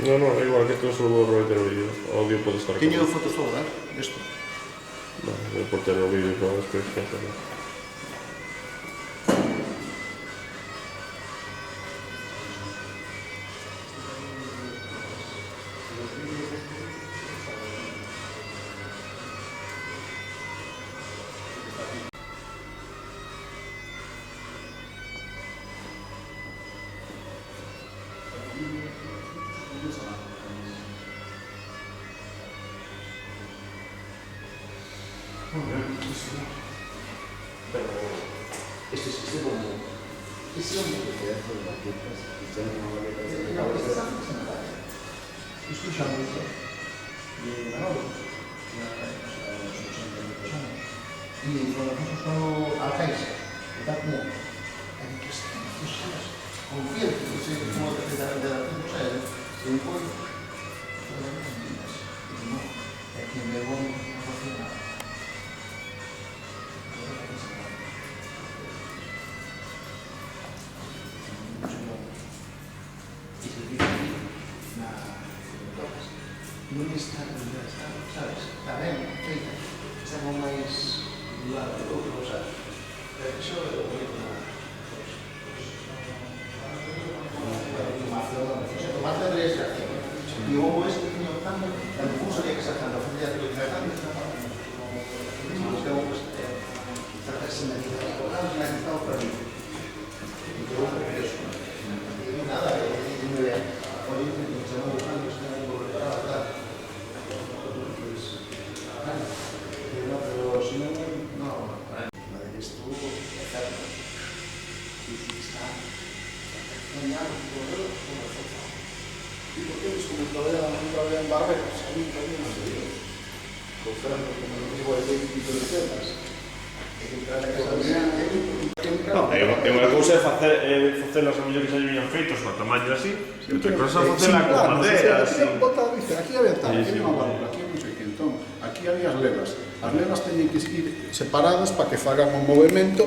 No, no, igual que esto solo borro el vídeo. Audio puede estar. ¿Qué llevo fotos solo, esto? No, voy a portar el vídeo para después. Pero este sistema como... Ese hombre que queda por la tierra, está en una maleta de la cabeza. Está funcionando. Escuchamos eso. Y Manolo, que era a los 80 años. Y cuando nosotros con Alcaiza, está como... Hay que estar en tus alas. Confía que no sé cómo te da la tiempo, ¿sabes? Se impone. Todas las vidas. Y no, es que me voy a funcionar. Non está, sabes? Está ben, feita. Estamos máis do lado do outro, sabes? Iso é o bonito da... Tomate de desgracia. E o ovo este que tiño tanto, el curso que sacando a familia de lo que era tanto, nos deu pues tratarse de necesitado para mí. E que ovo é eso. E nada, me vean. Oye, nos estamos buscando, estamos preparados, tal. No, pero si no, no, la de esto es cerca. Y si está soñado, y por qué es como todavía en barberos, a mí también no sé yo. Comprando como no digo de 20 tipos de temas. No, é unha cousa é facelas a mellor que xa viñan feitos no tamaño así, e outra cousa é facela con madeira así. Aquí había tal, aquí non válvula, aquí non sei que entón, aquí había as levas. As levas teñen que ir separadas para que fagan un movimento